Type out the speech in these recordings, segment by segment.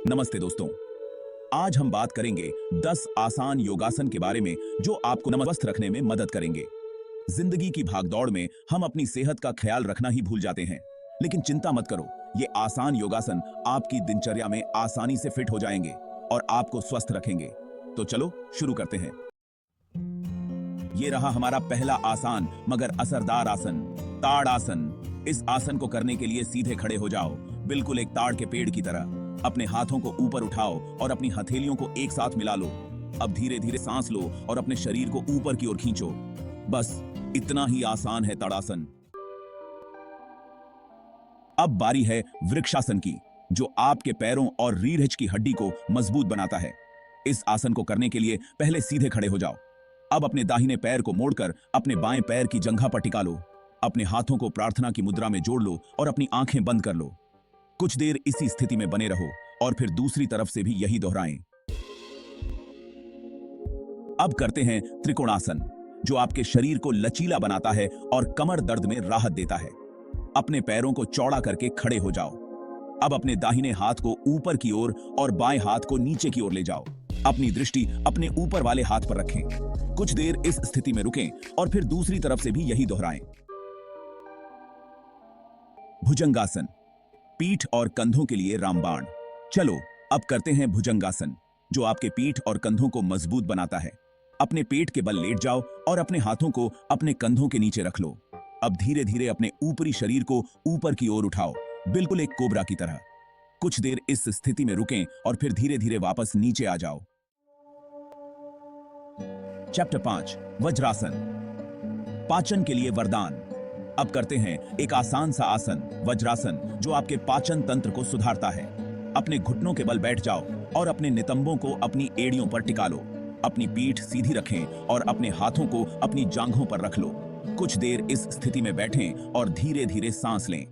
नमस्ते दोस्तों। आज हम बात करेंगे 10 आसान योगासन के बारे में जो आपको स्वस्थ रखने में मदद करेंगे। जिंदगी की भागदौड़ में हम अपनी सेहत का ख्याल रखना ही भूल जाते हैं, लेकिन चिंता मत करो, ये आसान योगासन आपकी दिनचर्या में आसानी से फिट हो जाएंगे और आपको स्वस्थ रखेंगे। तो चलो शुरू करते हैं। ये रहा हमारा पहला आसान मगर असरदार आसन, ताड़ आसन। इस आसन को करने के लिए सीधे खड़े हो जाओ, बिल्कुल एक ताड़ के पेड़ की तरह। अपने हाथों को ऊपर उठाओ और अपनी हथेलियों को एक साथ मिला लो। अब धीरे धीरे सांस लो और अपने शरीर को ऊपर की ओर खींचो। बस इतना ही आसान है ताड़ासन। अब बारी है वृक्षासन की, जो आपके पैरों और रीढ़ की हड्डी को मजबूत बनाता है। इस आसन को करने के लिए पहले सीधे खड़े हो जाओ। अब अपने दाहिने पैर को मोड़कर अपने बाएं पैर की जंघा पर टिका लो। अपने हाथों को प्रार्थना की मुद्रा में जोड़ लो और अपनी आंखें बंद कर लो। कुछ देर इसी स्थिति में बने रहो और फिर दूसरी तरफ से भी यही दोहराएं। अब करते हैं त्रिकोणासन, जो आपके शरीर को लचीला बनाता है और कमर दर्द में राहत देता है। अपने पैरों को चौड़ा करके खड़े हो जाओ। अब अपने दाहिने हाथ को ऊपर की ओर और बाएं हाथ को नीचे की ओर ले जाओ। अपनी दृष्टि अपने ऊपर वाले हाथ पर रखें। कुछ देर इस स्थिति में रुकें और फिर दूसरी तरफ से भी यही दोहराएं। भुजंगासन, पीठ और कंधों के लिए रामबाण। चलो अब करते हैं भुजंगासन, जो आपके पीठ और कंधों को मजबूत बनाता है। अपने पेट के बल लेट जाओ और अपने हाथों को अपने कंधों के नीचे रख लो। अब धीरे धीरे अपने ऊपरी शरीर को ऊपर की ओर उठाओ, बिल्कुल एक कोबरा की तरह। कुछ देर इस स्थिति में रुकें और फिर धीरे धीरे वापस नीचे आ जाओ। चैप्टर 5, वज्रासन, पाचन के लिए वरदान। अब करते हैं एक आसान सा आसन, वज्रासन, जो आपके पाचन तंत्र को सुधारता है। अपने घुटनों के बल बैठ जाओ और अपने नितंबों को अपनी एड़ियों पर टिका लो। अपनी पीठ सीधी रखें और अपने हाथों को अपनी जांघों पर रख लो। कुछ देर इस स्थिति में बैठें और धीरे धीरे सांस लें।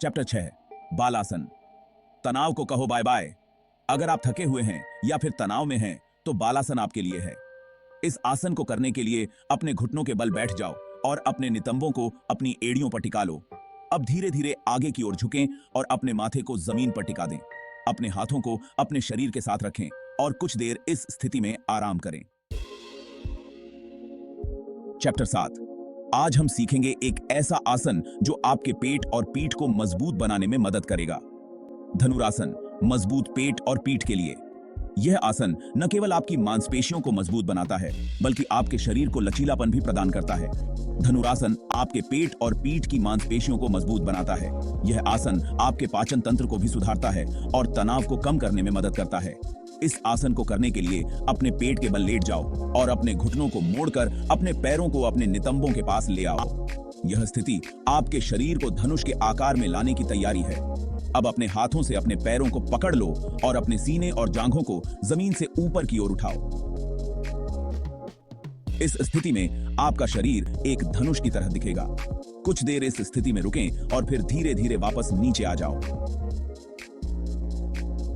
चैप्टर 6, बालासन, तनाव को कहो बाय बाय। अगर आप थके हुए हैं या फिर तनाव में हैं, तो बालासन आपके लिए है। इस आसन को करने के लिए अपने घुटनों के बल बैठ जाओ और अपने नितंबों को अपनी एड़ियों पर टिका लो। अब धीरे धीरे आगे की ओर झुकें और अपने माथे को जमीन पर टिका दें। अपने हाथों को अपने शरीर के साथ रखें और कुछ देर इस स्थिति में आराम करें। चैप्टर 7, आज हम सीखेंगे एक ऐसा आसन जो आपके पेट और पीठ को मजबूत बनाने में मदद करेगा। धनुरासन, मजबूत पेट और पीठ के लिए। यह आसन न केवल आपकी मांसपेशियों को मजबूत बनाता है, बल्कि आपके शरीर को लचीलापन भी प्रदान करता है। धनुरासन आपके पेट और पीठ की मांसपेशियों को मजबूत बनाता है। यह आसन आपके पाचन तंत्र को भी सुधारता है और तनाव को कम करने में मदद करता है। इस आसन को करने के लिए अपने पेट के बल लेट जाओ और अपने घुटनों को मोड़कर अपने पैरों को अपने नितंबों के पास ले आओ। यह स्थिति आपके शरीर को धनुष के आकार में लाने की तैयारी है। अब अपने हाथों से अपने पैरों को पकड़ लो और अपने सीने और जांघों को जमीन से ऊपर की ओर उठाओ। इस स्थिति में आपका शरीर एक धनुष की तरह दिखेगा। कुछ देर इस स्थिति में रुकें और फिर धीरे धीरे वापस नीचे आ जाओ।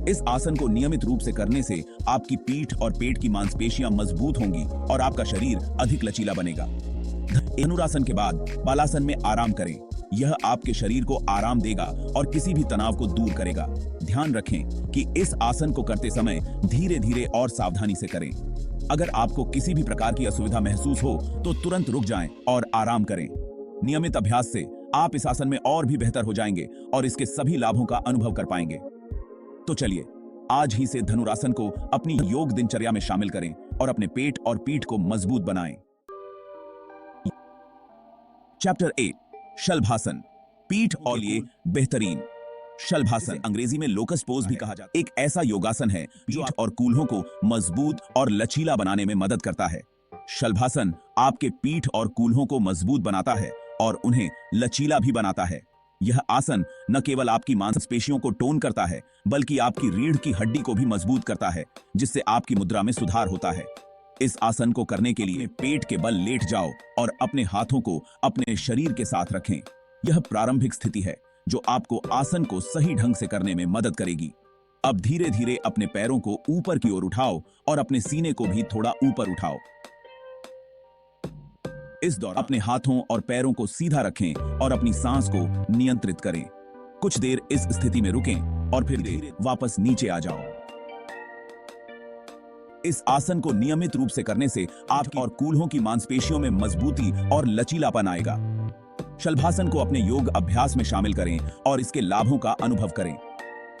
इस आसन को नियमित रूप से करने से आपकी पीठ और पेट की मांसपेशियां मजबूत होंगी और आपका शरीर अधिक लचीला बनेगा। धनुरासन के बाद बालासन में आराम करें। यह आपके शरीर को आराम देगा और किसी भी तनाव को दूर करेगा। ध्यान रखें कि इस आसन को करते समय धीरे धीरे और सावधानी से करें। अगर आपको किसी भी प्रकार की असुविधा महसूस हो तो तुरंत रुक जाएं और आराम करें। नियमित अभ्यास से आप इस आसन में और भी बेहतर हो जाएंगे और इसके सभी लाभों का अनुभव कर पाएंगे। तो चलिए आज ही से धनुरासन को अपनी योग दिनचर्या में शामिल करें और अपने पेट और पीठ को मजबूत बनाएं। चैप्टर 8, शलभासन, पीठ और लिए बेहतरीन। शलभासन अंग्रेजी में लोकस पोज भी कहा जाता है। एक ऐसा योगासन है जो और कूल्हों को मजबूत और लचीला बनाने में मदद करता है। शलभासन आपके पीठ और कूल्हों को मजबूत बनाता है और उन्हें लचीला भी बनाता है। यह आसन न केवल आपकी मांसपेशियों को टोन करता है, बल्कि आपकी रीढ़ की हड्डी को भी मजबूत करता है, जिससे आपकी मुद्रा में सुधार होता है। इस आसन को करने के लिए पेट के बल लेट जाओ और अपने हाथों को अपने शरीर के साथ रखें। यह प्रारंभिक स्थिति है जो आपको आसन को सही ढंग से करने में मदद करेगी। अब धीरे धीरे अपने पैरों को ऊपर की ओर उठाओ और अपने सीने को भी थोड़ा ऊपर उठाओ। इस दौरान अपने हाथों और पैरों को सीधा रखें और अपनी सांस को नियंत्रित करें। कुछ देर इस स्थिति में रुकें और फिर धीरे वापस नीचे आ जाओ। इस आसन को नियमित रूप से करने से आपकी और कूल्हों की मांसपेशियों में मजबूती और लचीलापन आएगा। शलभासन को अपने योग अभ्यास में शामिल करें और इसके लाभों का अनुभव करें।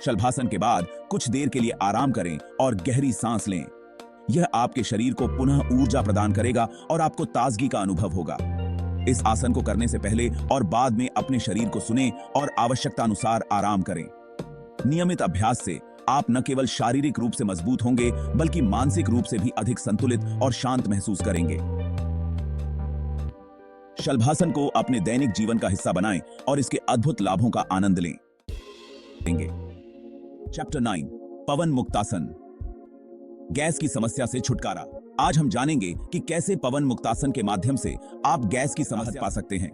शलभासन के बाद कुछ देर के लिए आराम करें और गहरी सांस लें। यह आपके शरीर को पुनः ऊर्जा प्रदान करेगा और आपको ताजगी का अनुभव होगा। इस आसन को करने से पहले और बाद में अपने शरीर को सुनें और आवश्यकता अनुसार आराम करें। नियमित अभ्यास से आप न केवल शारीरिक रूप से मजबूत होंगे बल्कि मानसिक रूप से भी अधिक संतुलित और शांत महसूस करेंगे। शलभासन को अपने दैनिक जीवन का हिस्सा बनाएं और इसके अद्भुत लाभों का आनंद लें। चैप्टर 9 पवन मुक्तासन, गैस की समस्या से छुटकारा। आज हम जानेंगे कि कैसे पवन मुक्तासन के माध्यम से आप गैस की समस्या पा सकते हैं।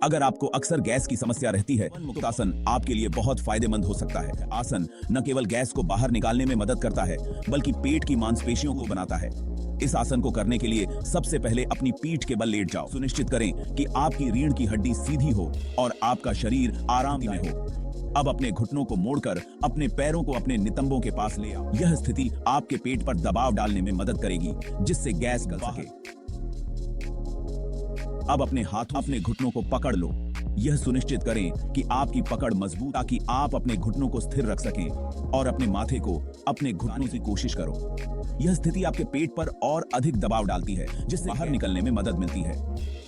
अगर आपको अक्सर गैस की समस्या रहती है, मुक्तासन आपके लिए बहुत फायदेमंद हो सकता है। आसन न केवल गैस को बाहर निकालने में मदद करता है बल्कि पेट की मांसपेशियों को बनाता है। इस आसन को करने के लिए सबसे पहले अपनी पीठ के बल लेट जाओ। सुनिश्चित करें कि आपकी रीढ़ की हड्डी सीधी हो और आपका शरीर आराम में हो। अब अपने घुटनों को मोड़कर अपने पैरों को अपने नितंबों के पास ले आओ। यह स्थिति आपके पेट पर दबाव डालने में मदद करेगी जिससे गैस गल सके। अब अपने हाथों अपने घुटनों को पकड़ लो। यह सुनिश्चित करें कि आपकी पकड़ मजबूत ताकि आप अपने घुटनों को स्थिर रख सकें और अपने माथे को अपने घुटनों की कोशिश करो। यह स्थिति आपके पेट पर और अधिक दबाव डालती है जिससे बाहर निकलने में मदद मिलती है।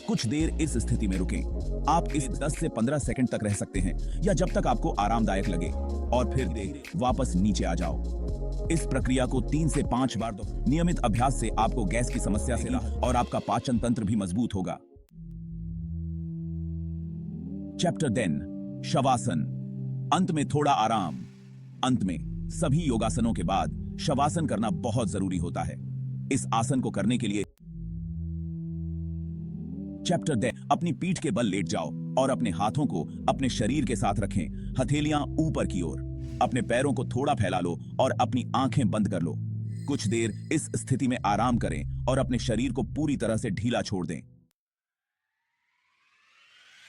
कुछ देर इस स्थिति में रुकें। आप इस 10 से 15 सेकंड तक रह सकते हैं या जब तक आपको आरामदायक लगे और फिर वापस नीचे आ जाओ। इस प्रक्रिया को 3 से 5 बार दो। नियमित अभ्यास से आपको गैस की समस्या से राहत और आपका पाचन तंत्र भी मजबूत होगा। चैप्टर 10 शवासन, अंत में थोड़ा आराम। अंत में सभी योगासनों के बाद शवासन करना बहुत जरूरी होता है। इस आसन को करने के लिए चैप्टर 10 अपनी पीठ के बल लेट जाओ और अपने हाथों को अपने शरीर के साथ रखें, हथेलियां ऊपर की ओर। अपने पैरों को थोड़ा फैला लो और अपनी आंखें बंद कर लो। कुछ देर इस स्थिति में आराम करें और अपने शरीर को पूरी तरह से ढीला छोड़ दें।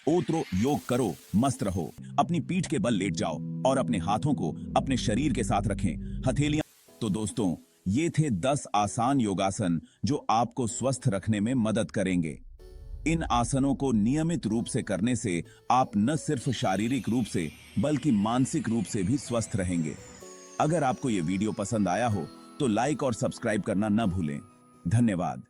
ओत्रो योग करो, मस्त रहो। अपनी पीठ के बल लेट जाओ और अपने हाथों को अपने शरीर के साथ रखें, हथेलियां। तो दोस्तों, ये थे 10 आसान योगासन जो आपको स्वस्थ रखने में मदद करेंगे। इन आसनों को नियमित रूप से करने से आप न सिर्फ शारीरिक रूप से बल्कि मानसिक रूप से भी स्वस्थ रहेंगे। अगर आपको ये वीडियो पसंद आया हो तो लाइक और सब्सक्राइब करना न भूलें। धन्यवाद।